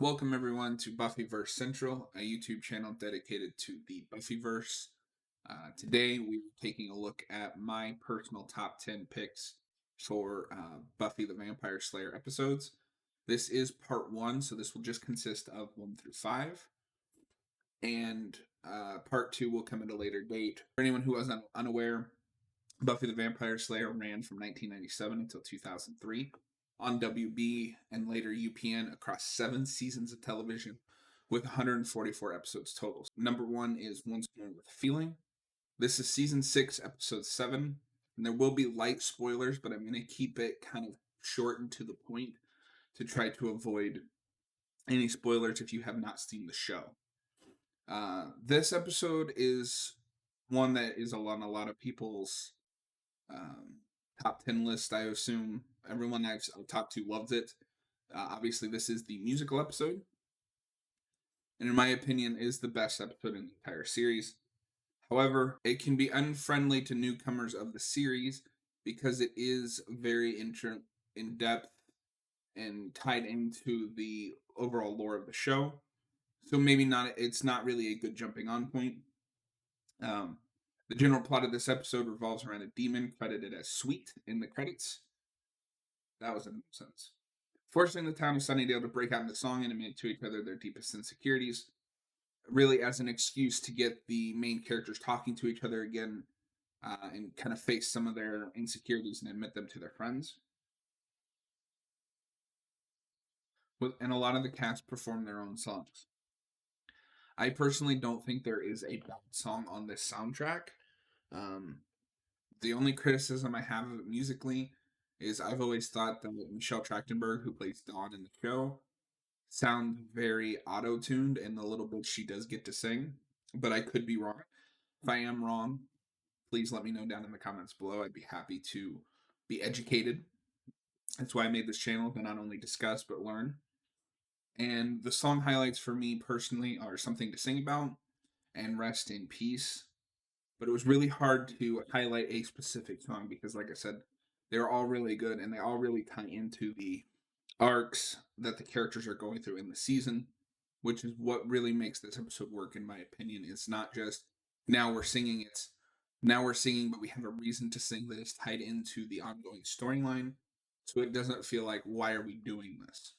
Welcome everyone to Buffyverse Central, a YouTube channel dedicated to the Buffyverse. Today we are taking a look at my personal top 10 picks for Buffy the Vampire Slayer episodes. This is part 1, so this will just consist of 1 through 5. And part 2 will come at a later date. For anyone who was unaware, Buffy the Vampire Slayer ran from 1997 until 2003 on WB and later UPN across 7 seasons of television with 144 episodes total. Number 1 is Once More with a Feeling. This is season 6, episode 7, and there will be light spoilers, but I'm going to keep it kind of short and to the point to try to avoid any spoilers if you have not seen the show. This episode is one that is on a lot of people's top 10 list. I assume everyone I've talked to loves it. Obviously, this is the musical episode, and in my opinion, is the best episode in the entire series. However, it can be unfriendly to newcomers of the series because it is very in depth and tied into the overall lore of the show. So maybe not. It's not really a good jumping on point. The general plot of this episode revolves around a demon credited as Sweet in the credits. That was a nonsense. Forcing the town of Sunnydale to break out into song and admit to each other their deepest insecurities, really as an excuse to get the main characters talking to each other again and kind of face some of their insecurities and admit them to their friends. And a lot of the cast perform their own songs. I personally don't think there is a bad song on this soundtrack. The only criticism I have of it musically is I've always thought that Michelle Trachtenberg, who plays Dawn in the show, sounds very auto-tuned in the little bit she does get to sing, but I could be wrong. If I am wrong, please let me know down in the comments below. I'd be happy to be educated. That's why I made this channel, to not only discuss, but learn. And the song highlights for me personally are Something to Sing About and Rest in Peace. But it was really hard to highlight a specific song because, like I said, they're all really good and they all really tie into the arcs that the characters are going through in the season, which is what really makes this episode work, in my opinion. It's not just now we're singing, but we have a reason to sing that is tied into the ongoing storyline. So it doesn't feel like, why are we doing this?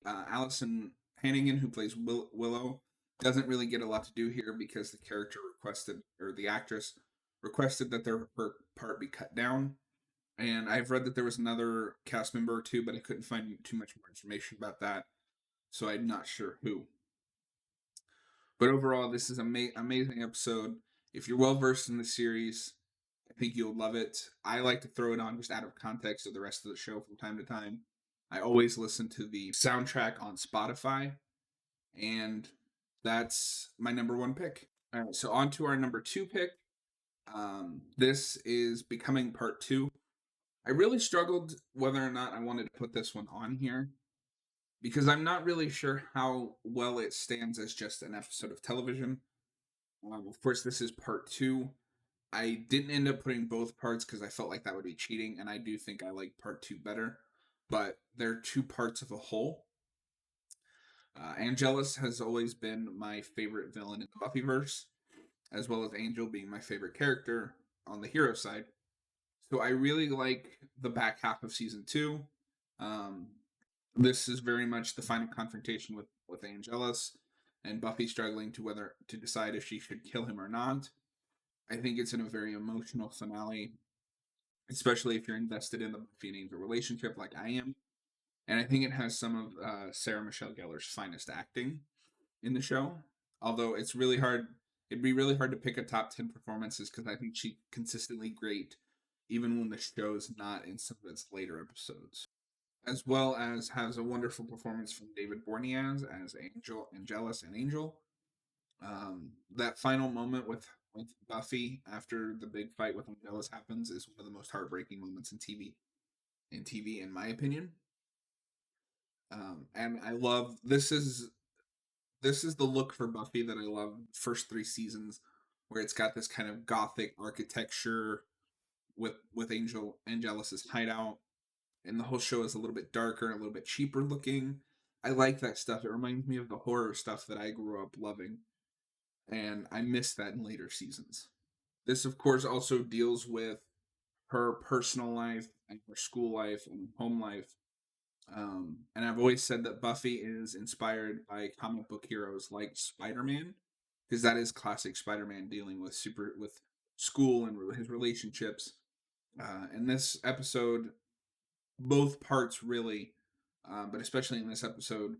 Allison Hannigan, who plays Willow, doesn't really get a lot to do here because the character requested, or the actress requested, that her part be cut down. And I've read that there was another cast member or two, but I couldn't find too much more information about that, so I'm not sure who. But overall, this is an amazing episode. If you're well versed in the series, I think you'll love it. I like to throw it on just out of context of the rest of the show from time to time. I always listen to the soundtrack on Spotify, and that's my number 1 pick. All right, so on to our number 2 pick. This is Becoming Part 2. I really struggled whether or not I wanted to put this one on here because I'm not really sure how well it stands as just an episode of television. Of course, this is part 2. I didn't end up putting both parts because I felt like that would be cheating, and I do think I like part 2 better, but they're 2 parts of a whole. Angelus has always been my favorite villain in the Buffyverse, as well as Angel being my favorite character on the hero side. So I really like the back half of season 2. This is very much the final confrontation with Angelus and Buffy struggling to decide if she should kill him or not. I think it's in a very emotional finale, especially if you're invested in the Buffy and Angel relationship like I am. And I think it has some of Sarah Michelle Gellar's finest acting in the show. Although it'd be really hard to pick a top 10 performances because I think she's consistently great even when the show's not in some of its later episodes. As well as has a wonderful performance from David Boreanaz as Angelus and Angel. That final moment with Buffy after the big fight with Angelus happens is one of the most heartbreaking moments in TV, in my opinion. And I love this is the look for Buffy that I love. First 3 seasons, where it's got this kind of gothic architecture with Angelus's hideout, and the whole show is a little bit darker, a little bit cheaper looking. I like that stuff. It reminds me of the horror stuff that I grew up loving, and I miss that in later seasons. This, of course, also deals with her personal life and her school life and home life. And I've always said that Buffy is inspired by comic book heroes like Spider-Man, because that is classic Spider-Man dealing with school and his relationships. In this episode, both parts really, but especially in this episode,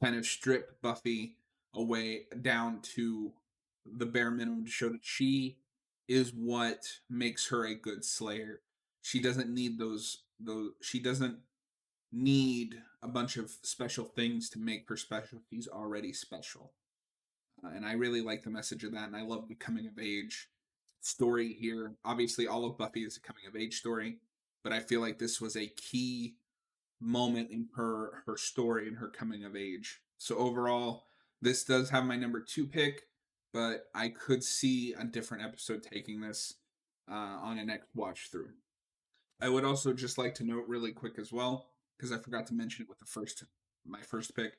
kind of strip Buffy away down to the bare minimum to show that she is what makes her a good Slayer. She doesn't need those. She doesn't need a bunch of special things to make her special. She's already special. And I really like the message of that. And I love the coming of age story here. Obviously, all of Buffy is a coming of age story, but I feel like this was a key moment in her story and her coming of age. So overall, this does have my number 2 pick, but I could see a different episode taking this on a next watch through. I would also just like to note really quick as well, because I forgot to mention it with my first pick.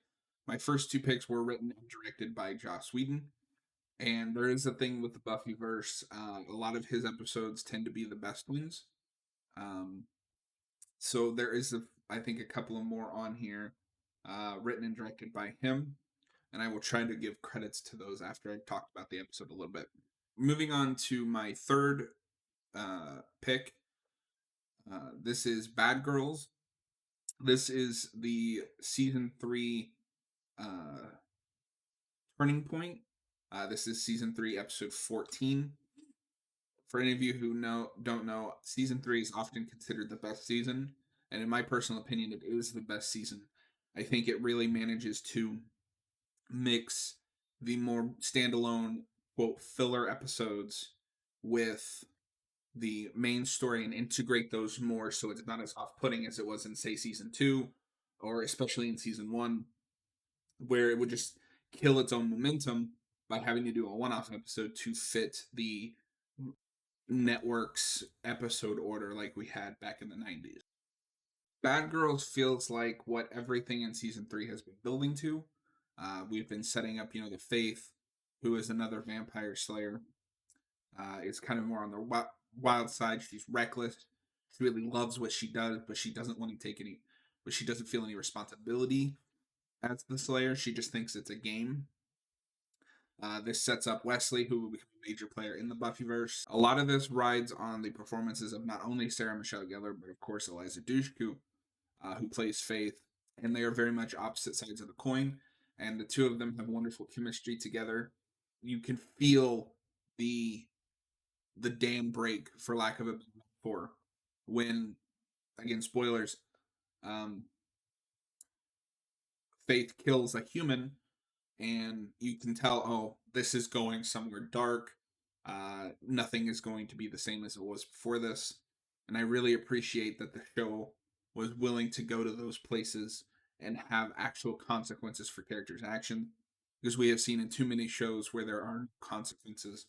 My first 2 picks were written and directed by Joss Whedon, and there is a thing with the Buffyverse. A lot of his episodes tend to be the best ones. Um, so there is I think a couple of more on here, written and directed by him, and I will try to give credits to those after I talk about the episode a little bit. Moving on to my third pick. This is Bad Girls. This is the season 3 uh, turning point. This is season 3, episode 14. For any of you who don't know, season 3 is often considered the best season, and in my personal opinion, it is the best season. I think it really manages to mix the more standalone quote filler episodes with the main story and integrate those more so it's not as off-putting as it was in say season 2 or especially in season 1 where it would just kill its own momentum by having to do a one-off episode to fit the network's episode order like we had back in the 90s. Bad Girls feels like what everything in season 3 has been building to. We've been setting up, the Faith, who is another vampire slayer, is kind of more on the wild side. She's reckless. She really loves what she does, but she doesn't want to but she doesn't feel any responsibility as the Slayer. She just thinks it's a game. This sets up Wesley, who will become a major player in the Buffyverse. A lot of this rides on the performances of not only Sarah Michelle Gellar, but of course Eliza Dushku, who plays Faith, and they are very much opposite sides of the coin. And the two of them have wonderful chemistry together. You can feel the dam break, for lack of a metaphor, when again spoilers, um, Faith kills a human and you can tell, oh, this is going somewhere dark. Nothing is going to be the same as it was before this. And I really appreciate that the show was willing to go to those places and have actual consequences for characters' action. Because we have seen in too many shows where there are consequences,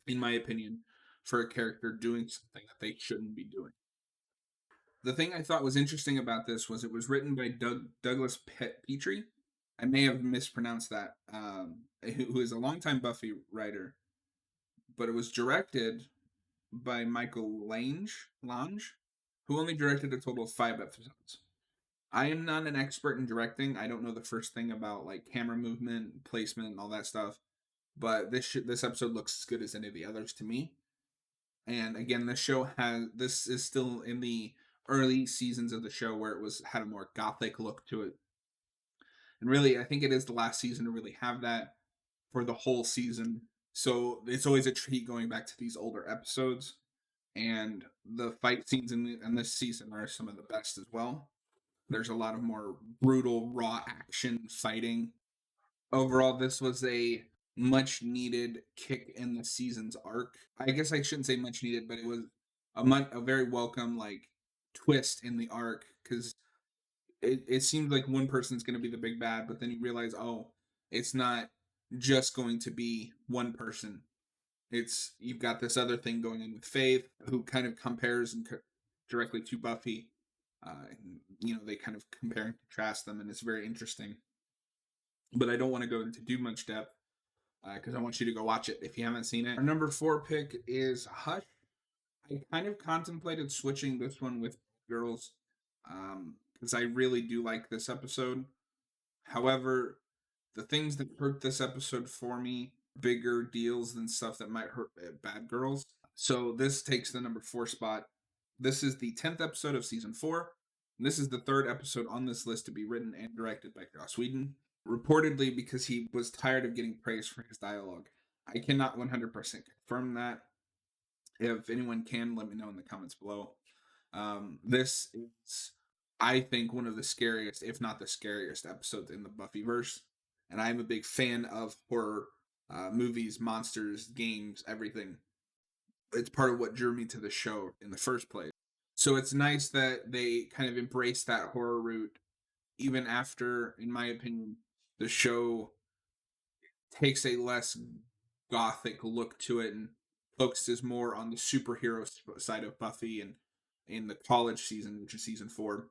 in my opinion, for a character doing something that they shouldn't be doing. The thing I thought was interesting about this was it was written by Douglas Petrie. I may have mispronounced that, who is a longtime Buffy writer, but it was directed by Michael Lange, who only directed a total of 5 episodes. I am not an expert in directing. I don't know the first thing about like camera movement, placement, and all that stuff. But this episode looks as good as any of the others to me. And again, this is still in the early seasons of the show where it had a more gothic look to it. And really, I think it is the last season to really have that for the whole season. So it's always a treat going back to these older episodes. And the fight scenes in this season are some of the best as well. There's a lot of more brutal, raw action fighting. Overall, this was a much needed kick in the season's arc. I guess I shouldn't say much needed, but it was a very welcome like twist in the arc because it seemed like one person's going to be the big bad, but then you realize, oh, it's not just going to be one person. It's you've got this other thing going on with Faith, who kind of compares directly to Buffy, They kind of compare and contrast them, and it's very interesting. But I don't want to go into too much depth because I want you to go watch it if you haven't seen it. Our number 4 pick is Hush. I kind of contemplated switching this one with Girls because I really do like this episode. However, the things that hurt this episode for me bigger deals than stuff that might hurt Bad Girls. So this takes the number 4 spot. This is the 10th episode of season 4. And this is the third episode on this list to be written and directed by Joss Whedon, reportedly because he was tired of getting praise for his dialogue. I cannot 100% confirm that. If anyone can, let me know in the comments below. This is, I think, one of the scariest, if not the scariest, episodes in the Buffyverse. And I'm a big fan of horror movies, monsters, games, everything. It's part of what drew me to the show in the first place. So it's nice that they kind of embrace that horror route, even after, in my opinion, the show takes a less gothic look to it and focuses more on the superhero side of Buffy and in the college season, which is season 4.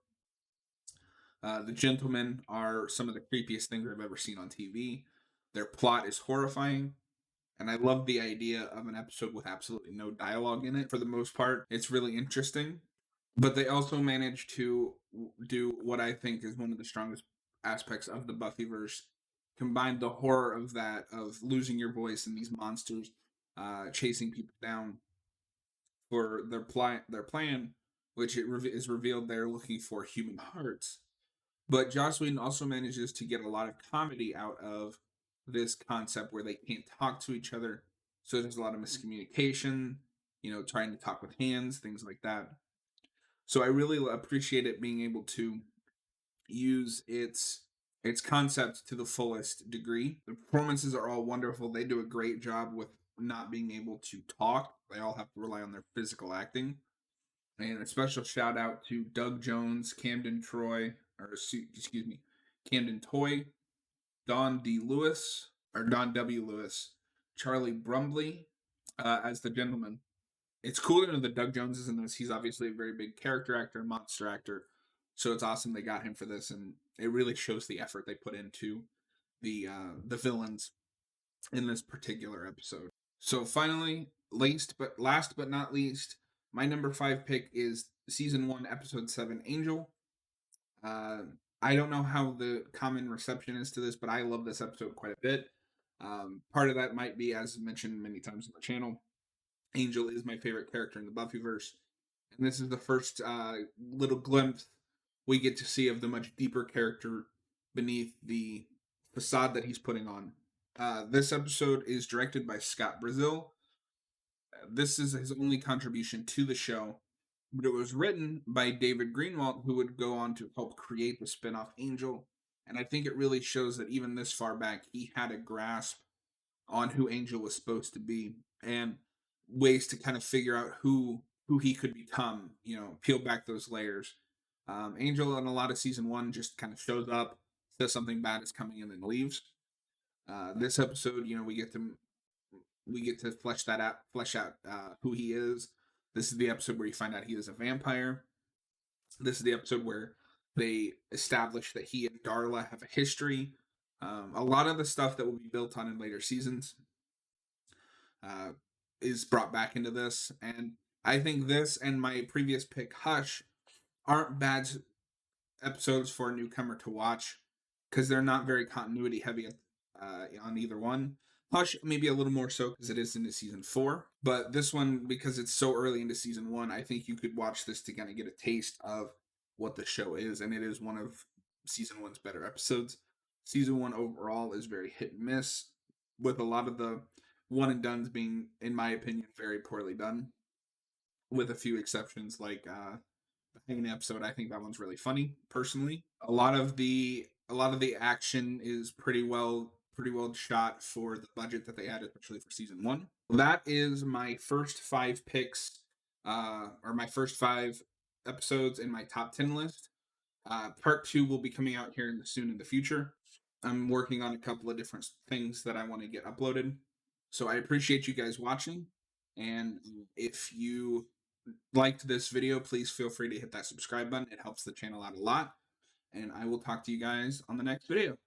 The Gentlemen are some of the creepiest things I've ever seen on TV. Their plot is horrifying, and I love the idea of an episode with absolutely no dialogue in it for the most part. It's really interesting. But they also managed to do what I think is one of the strongest aspects of the Buffyverse. Combine the horror of that, of losing your voice and these monsters chasing people down for their plan, which is revealed they're looking for human hearts. But Joss Whedon also manages to get a lot of comedy out of this concept where they can't talk to each other. So there's a lot of miscommunication, trying to talk with hands, things like that. So I really appreciate it being able to use its concept to the fullest degree. The performances are all wonderful. They do a great job with not being able to talk. They all have to rely on their physical acting. And a special shout out to Doug Jones, Camden Toy, Don W. Lewis, Charlie Brumley as the gentleman. It's cool to know that Doug Jones is in this. He's obviously a very big character actor, monster actor. So it's awesome they got him for this, and it really shows the effort they put into the villains in this particular episode. So finally, last but not least, my number 5 pick is season 1, episode 7, Angel. Uh, I don't know how the common reception is to this, but I love this episode quite a bit. Part of that might be, as mentioned many times on the channel, Angel is my favorite character in the Buffyverse. And this is the first little glimpse we get to see of the much deeper character beneath the facade that he's putting on. This episode is directed by Scott Brazil. This is his only contribution to the show, but it was written by David Greenwalt, who would go on to help create the spinoff Angel. And I think it really shows that even this far back, he had a grasp on who Angel was supposed to be and ways to kind of figure out who he could become, peel back those layers. Angel in a lot of season 1 just kind of shows up, says something bad is coming, and then leaves. This episode, we get to flesh out who he is. This is the episode where you find out he is a vampire. This is the episode where they establish that he and Darla have a history. A lot of the stuff that will be built on in later seasons is brought back into this, and I think this and my previous pick, Hush, aren't bad episodes for a newcomer to watch because they're not very continuity heavy on either one. Hush maybe a little more so because it is into season 4, but this one, because it's so early into season 1, I think you could watch this to kind of get a taste of what the show is, and it is one of season 1's better episodes. Season 1 overall is very hit and miss, with a lot of the one and dones being, in my opinion, very poorly done, with a few exceptions like the Hanging episode. I think that one's really funny, personally. A lot of the action is pretty well shot for the budget that they had, especially for season 1. That is my first 5 picks, or my first 5 episodes in my top 10 list. Part 2 will be coming out here soon in the future. I'm working on a couple of different things that I want to get uploaded. So I appreciate you guys watching. And if you liked this video, please feel free to hit that subscribe button. It helps the channel out a lot. And I will talk to you guys on the next video.